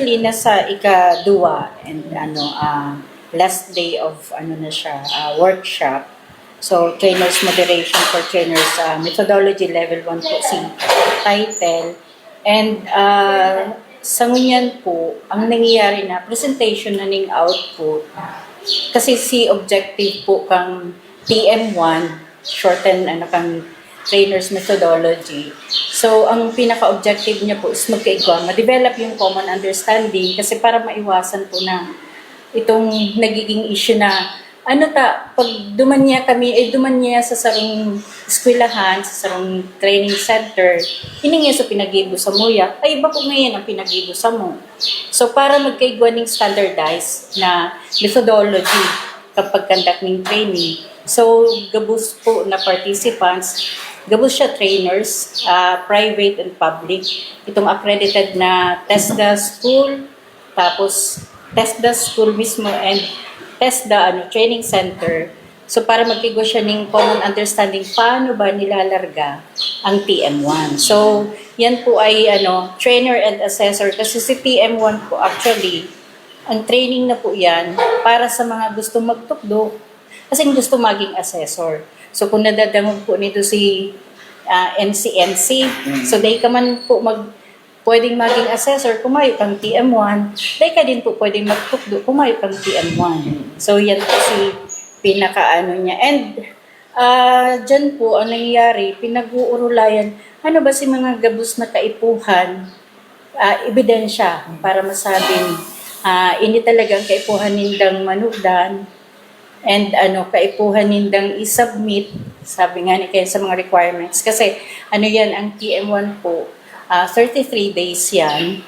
Nasa ika-2 and last day of na siya, workshop. So, trainers moderation for trainers, methodology level 1 po si title. And sa ngunyan po, ang nangyayari na presentation na ning output. Kasi si objective po kang TM1, shorten kang trainers methodology. So, ang pinaka-objective niya po is magkaigwa, ma-develop yung common understanding kasi para maiwasan po na itong nagiging issue na pag dumanya sa sarong eskwelahan, sa sarong training center, hiningi sa pinagibo sa muya, ay iba po ngayon ang pinagibo sa mo. So, para magkaigwa ng standardized na methodology kapag conduct ng training. So, gabos po na participants, gabos siya trainers, private and public. Itong accredited na TESDA school, tapos TESDA school mismo and TESDA training center. So para magkigo siya ng common understanding paano ba nilalarga ang TM1. So yan po ay trainer and assessor kasi si TM1 po actually ang training na po yan para sa mga gusto magtukdo kasi gusto maging assessor. So kung nadadangog po nito si NCNC, so day ka man po pwedeng maging assessor, kumayo kang TM1, day ka din po pwedeng magtukdo, kumayo kang TM1. So yan po si pinaka niya. And dyan po ang nangyayari, pinag-uurulayan, ano ba si mga gabos na kaipuhan, ebidensya para masabing ini talagang kaipuhan nindang manugdan, and kaipuhan nindang i-submit, sabi nga ni kayo sa mga requirements. Kasi yan, ang TM1 po, 33 days yan.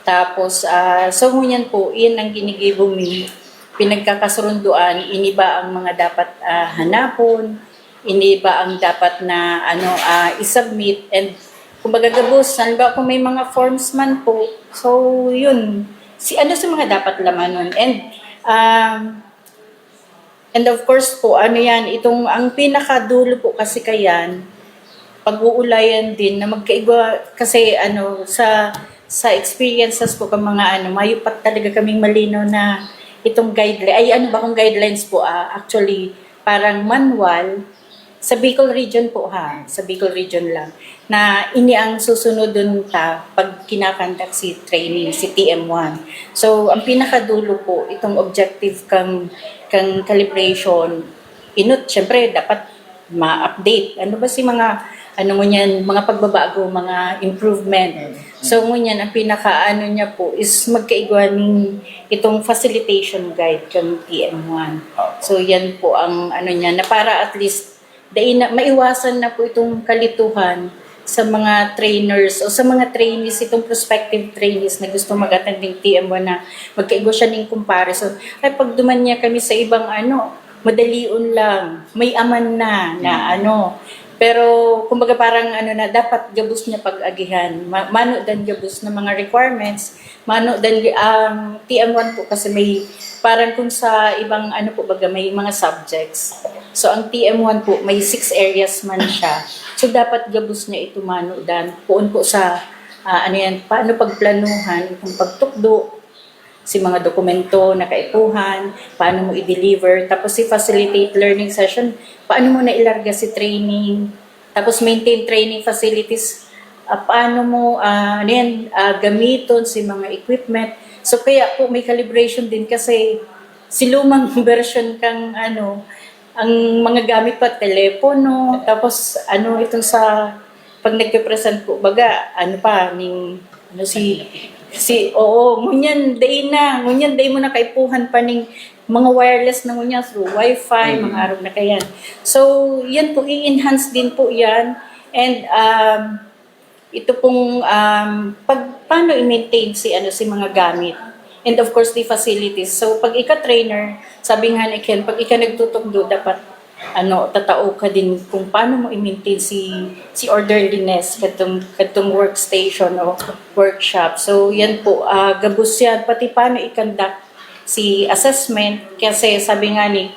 Tapos, so ngunyan po, iyan ang ginigibong ni pinagkakasurunduan, ini ba ang mga dapat hanapon, ini ba ang dapat na i-submit, and kumbaga gabos, ba kung may mga forms man po, so yun, sa mga dapat laman nun. And of course po, itong ang pinakadulo po kasi kayan, pag-uulayan din na magkaigwa kasi sa experiences po kang mga mayupat talaga kaming malinaw na itong guideline, kung guidelines po actually parang manual sa Bicol region po sa Bicol region lang, na ini ang susunod dun pag kinakandak si training, si TM1. So, ang pinakadulo po, itong objective kang calibration, syempre dapat ma-update. Ano ba si mga mga pagbabago, mga improvement. So ngunyan, ang pinaka niya po is magkaigwa ng itong facilitation guide kang TM1. So yan po ang niya, na para at least maiwasan na po itong kalituhan sa mga trainers o sa mga trainees, itong prospective trainees na gusto mag-attend ng TM1 na magkaigwa siya ng comparison. Ay pag dumanya kami sa ibang madalion lang, may aman na pero kumbaga parang dapat gabos niya pag-agihan. Mano dan gabos na mga requirements, mano dan ang TM1 po kasi may parang kung sa ibang po baga may mga subjects. So ang TM1 po may 6 areas man siya. So dapat gabos niya ito mano dan puon po sa paano pagplanuhan, itong pagtukdo, si mga dokumento na kaipuhan, paano mo i-deliver, tapos si facilitate learning session, paano mo na ilarga si training, tapos maintain training facilities, paano mo gamiton si mga equipment. So kaya po may calibration din kasi si lumang version kang ang mga gamit pa telepono, tapos itong sa pag nagpe-present po baga ngunyan day mo na kaipuhan pa ning mga wireless na ngunyan through wifi, mga araw na kayan. So, yan po, i-enhance din po yan. And, ito pong, paano i-maintain si mga gamit. And of course, the facilities. So, pag ika-trainer, sabi nga ni Ken, pag ika-nagtutugdo, dapat tatao ka din kung paano mo i-maintain si orderliness katong workstation o workshop. So yan po, gabos yan, pati paano i-conduct si assessment, kasi sabi nga ni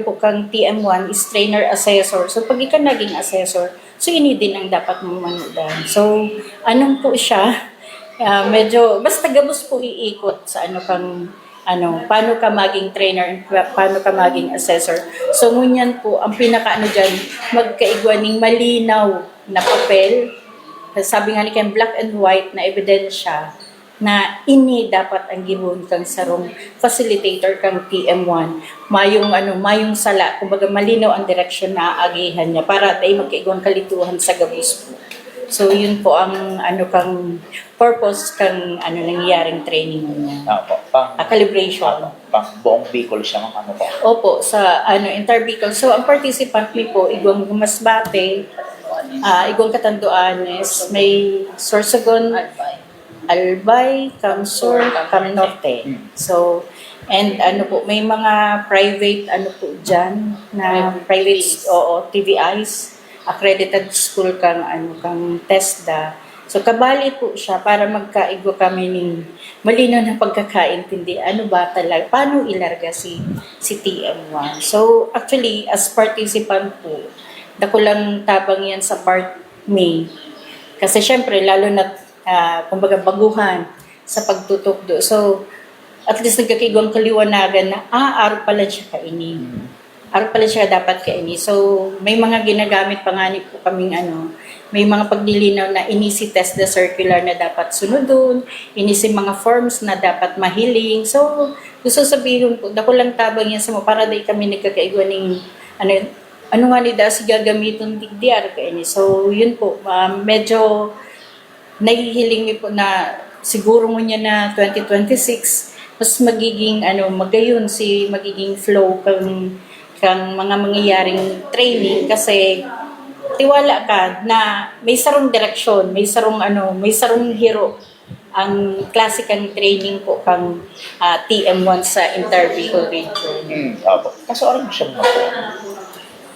po kang TM1 is trainer assessor. So pag ika naging assessor, so ini din ang dapat mo manudan. So anong po siya, Medyo, basta gabos po iikot sa ano kang, paano ka maging trainer and paano ka maging assessor. So, ngunyan po, ang pinaka dyan, magkaigwaning malinaw na papel. Sabi nga ni Ken, black and white na ebidensya na ini dapat ang gihon kang sarong facilitator kang TM1 mayong sala kumbaga malinaw ang direksyon na aagihan niya para tayo magkaigwang kalituhan sa gabos po. So yun po ang kang purpose kang nangyaring training niya. Opo. Calibration. Pang buong Bicol siya, ma'am, ano po? Opo, sa Inter-Bicol. So ang participant mi po igwang Masbate, igwang Catanduanes, may Sorsogon, Albay, Camsur, Camnorte. So, and may mga private po dyan na private TVIs, accredited school kang kang TESDA. So kabali po siya para magkaigwa kami ng malinaw na pagkakaintindi ano ba talaga paano ilarga si TM1. So actually as participant po dako lang tabang yan sa part May. Kasi syempre lalo na kumbaga baguhan sa pagtutok do. So, at least nagkakigwang kaliwanagan na, araw pala siya kaini. Araw pala siya dapat kaini. So, may mga ginagamit pa nga po kaming may mga paglilinaw na inisi test the circular na dapat sunodon, inisi mga forms na dapat mahiling. So, gusto sabihin po, dako lang tabang yan sa mo, para day kami nagkakaigwa ng, ano nga ni si gagamitin digdiar kaini. So, yun po, medyo, nahihiling mi po na siguro mo niya na 2026 mas magiging magayon magiging flow kang mga mangyayaring training kasi tiwala ka na may sarong direksyon, may sarong hero ang klase kang training po kang TM1 sa Inter-Bicol region. Opo. Kaso ano siya, ma'am?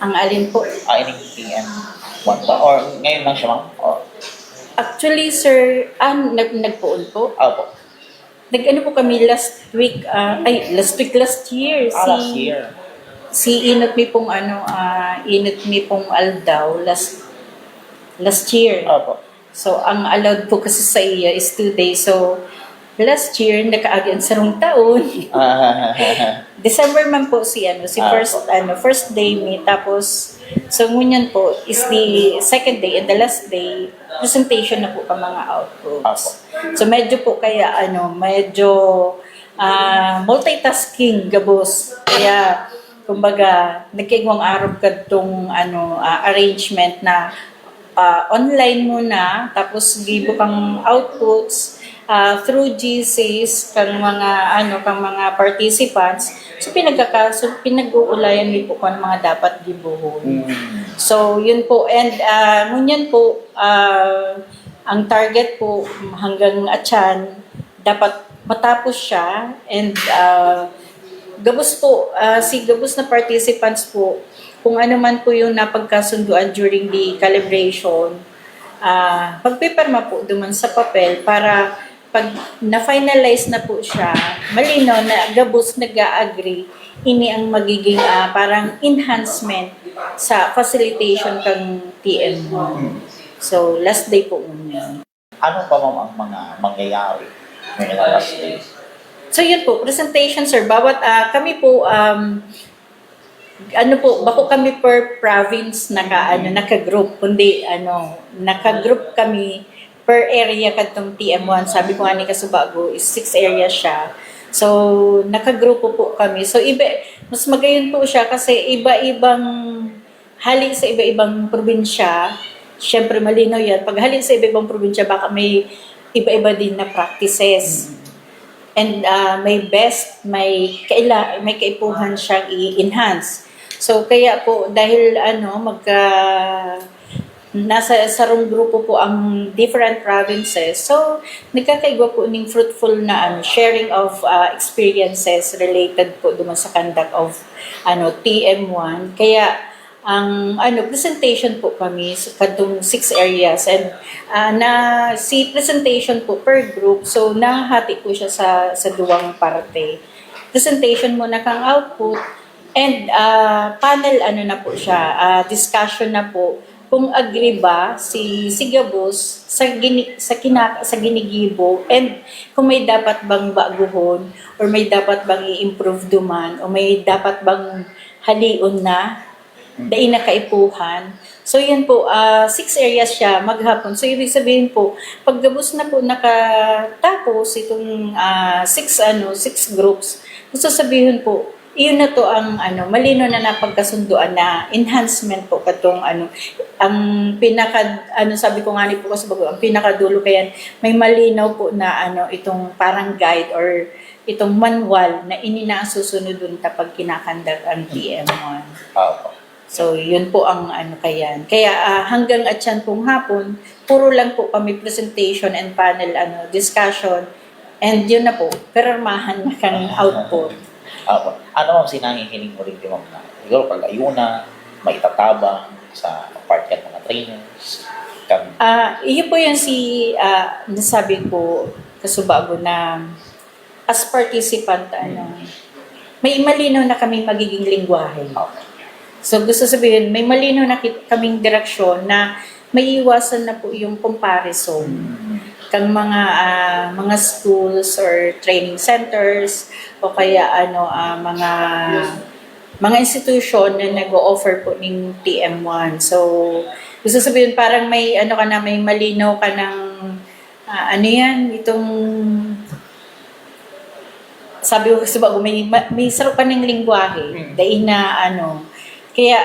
Ang alin po? Ining TM1 ba? Or ngayon lang siya, ma'am? Actually, sir, nagpoon po. Opo. Po kami last year. Last year. Si inot mi pong Aldaw last year. Opo. So, ang allowed po kasi sa iya is 2 days. So, last year, nakaagi ang sarong taon. December man po si first day mi. Tapos, so ngunyan po is the second day and the last day, presentation na po ka mga outputs. So medyo po kaya medyo multitasking gabos. Kaya kumbaga nagkaigwang araw kadtong arrangement na online muna tapos gibo kang outputs through GCs kang mga participants. So pinag-uulayan mi po kung mga dapat gibuhon. So yun po and ngunyan po ang target po hanggang atyan dapat matapos siya and gabos po gabos na participants po kung ano man po yung napagkasunduan during the calibration pagpipirma po duman sa papel para pag na-finalize na po siya, malinaw na gabos nag-agree, ini ang magiging parang enhancement sa facilitation kang TM1. So, last day po muna. Ano pa, ma'am, ang mga mangyayari ngayon na last day? So, yun po, presentation, sir. Bawat, kami po, bako kami per province naka-group, kundi, naka-group kami per area kadtong TM1. Sabi ko nga ni Kasubago is 6 areas siya. So, nakagrupo po kami. So, mas magayon po siya kasi iba-ibang hali sa iba-ibang probinsya. Siyempre, malinaw yan. Pag hali sa iba-ibang probinsya, baka may iba-iba din na practices. And may best, may kaipuhan siyang i-enhance. So, kaya po, dahil nasa sarong grupo po ang different provinces. So, nagkakaigwa po ng fruitful na sharing of experiences related po duman sa conduct of TM1. Kaya ang presentation po kami sa kadtong 6 areas and si presentation po per group. So, nahati po siya sa duwang parte. Presentation muna kang output and panel na po siya, discussion na po kung agree ba si Gabos sa ginigibo, and kung may dapat bang baguhon or may dapat bang i-improve duman o may dapat bang halion na dahil nakaipuhan. So yun po, 6 areas siya maghapon. So ibig sabihin po, pag Gabos na po nakatapos itong 6 groups, gusto sabihin po, iyon na to ang malino na napagkasunduan na enhancement po katong ang sabi ko nga ni po kasi bago ang pinakadulo kaya may malinaw po na itong parang guide or itong manual na susunod dun kapag kinakandak ang TM1. So, yun po ang kayan. Kaya hanggang at yan pong hapon, puro lang po kami presentation and panel discussion. And yun na po, permahan na kang output. Ano ang sinahihiling mo rin di ma'am na siguro pag-ayuna, maitatabang sa part yan mga trainers? Iyo po yung nasabi ko kasubago na as participant, may malinaw na kaming magiging lingwahe. So gusto sabihin, may malinaw na kaming direksyon na may iwasan na po yung comparison kang mga schools or training centers o kaya mga institution na nag-o-offer po ng TM1. So gusto sabihin parang may may malinaw ka ng itong sabi ko kasi may sarap ka ng lingwahe dahil na kaya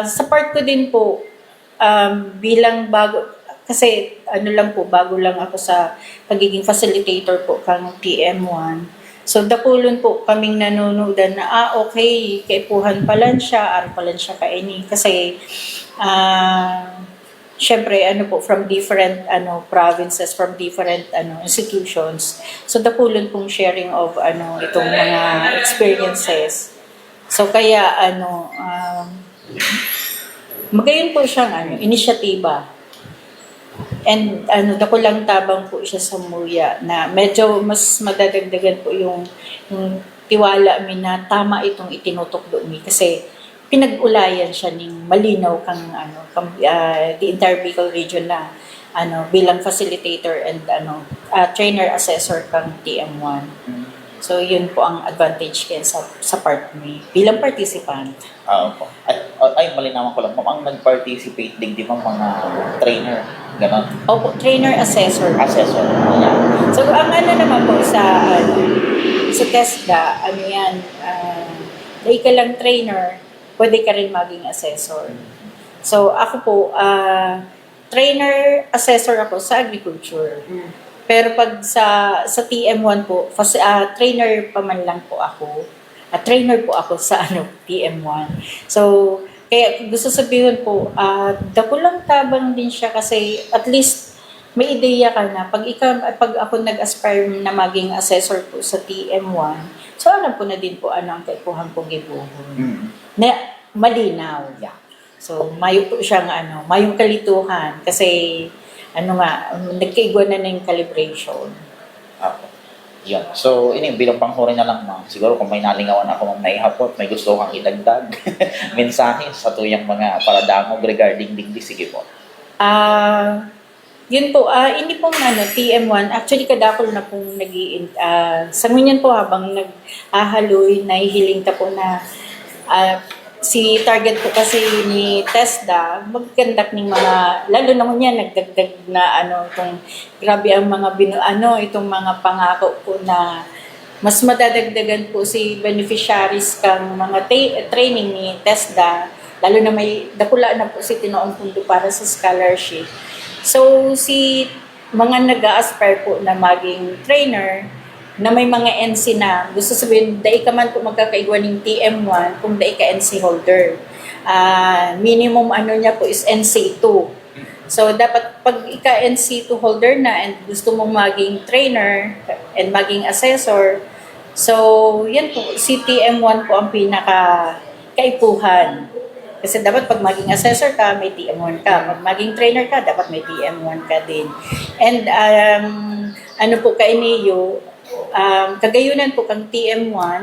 sa part ko din po bilang bago kasi bago lang ako sa pagiging facilitator po kang TM1. So dakulon po kaming nanonood na okay, kaipuhan pala siya, pala siya kaini kasi syempre from different provinces, from different institutions. So dakulon pong sharing of itong mga experiences. So kaya magayon po siyang inisyatiba. And dakulang tabang po siya sa muya na medyo mas madadagdagan po yung tiwala mi na tama itong itinutukdo mi kasi pinag-ulayan siya ng malinaw kang the entire Bicol region na bilang facilitator and trainer assessor kang TM1. So yun po ang advantage kaya sa part mi bilang participant. Ay, malinawan ko lang, ang nag-participate din di ba mga trainer? Ganon? Opo, trainer assessor. Assessor. So ang naman po sa TESDA, dahil ka lang trainer, pwede ka rin maging assessor. So ako po, trainer assessor ako sa agriculture. Pero pag sa TM1 po, trainer pa man lang po ako. Trainer po ako sa TM1. So, kaya gusto sabihin po, dakulang tabang din siya kasi at least may ideya ka na pag ako nag-aspire na maging assessor po sa TM1, so alam ko na din po ang kaipuhan kong ibuhon. Na malinaw. So, mayo po siyang mayong kalituhan kasi nagkaigwa na yung calibration. Yun. So, bilang panghurin na lang, ma'am. Siguro kung may nalingawan ako ng naihapot, may gusto kang idagdag mensahe sa tuyang mga paradamog regarding digdi. Sige po. Yun po, hindi pong TM1, actually kadakol na pong sa ngunyan po habang naghahaloy, nahihiling ta po na si target po kasi ni TESDA magkandak ng mga lalo na niya nagdagdag na itong grabe ang mga itong mga pangako po na mas madadagdagan po si beneficiaries kang mga training ni TESDA lalo na may dakula na po si tinoong pundo para sa scholarship. So si mga nag-a-aspire po na maging trainer na may mga NC na, gusto sabihin, dahil ka man po magkakaigwa ng TM1 kung dahil ka NC holder. Minimum niya po is NC2. So, dapat pag ika-NC2 holder na and gusto mong maging trainer and maging assessor, so, yan po, si TM1 po ang pinaka-kaipuhan. Kasi dapat pag maging assessor ka, may TM1 ka. Pag maging trainer ka, dapat may TM1 ka din. And, po kainiyo, kagayunan po kang TM1,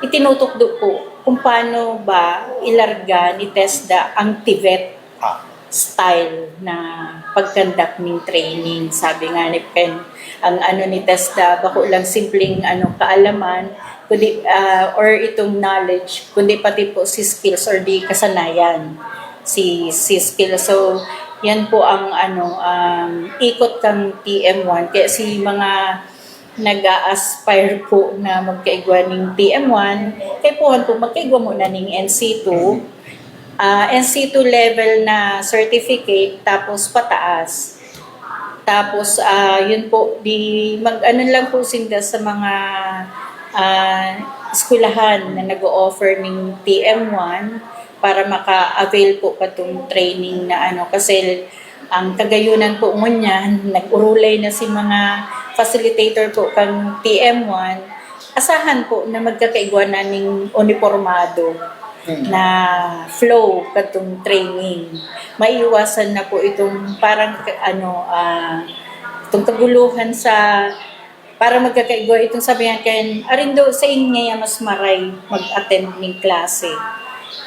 itinutukdo po kung paano ba ilarga ni TESDA ang TVET. style na pag-conduct ng training. Sabi nga ni Pen, ang ano ni Testa, bako lang simpleng kaalaman, kundi, or itong knowledge, kundi pati po si skills or di kasanayan. Si skills. So, yan po ang ikot kang TM1. Kaya si mga nag-aspire po na magkaigwa ng TM1, kaya po magkaigwa muna ng NC2, NC2 level na certificate, tapos pataas. Tapos, yun po, mag-ano lang po sinda sa mga eskwelahan na nag-o-offer ng TM1 para maka-avail po pa itong training na kasi ang kagayunan po ngunyan, nag-urulay na si mga facilitator po kang TM1, asahan po na magkakaigwa na ng uniformado na flow katong training. Maiiwasan na po itong parang itong kaguluhan sa para magkakaigwa itong sabihan kayo, arindo sa inyo mas maray mag-attend ng klase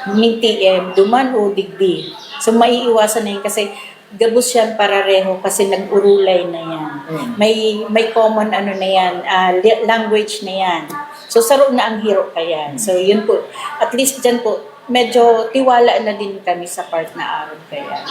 ng TM, duman o digdi. So maiiwasan na yun kasi gabos yan parareho kasi nag-urulay na yan. May common na yan, language na yan. So saro na ang hiro ka yan. So yun po, at least dyan po, medyo tiwala na din kami sa part na araw kaya.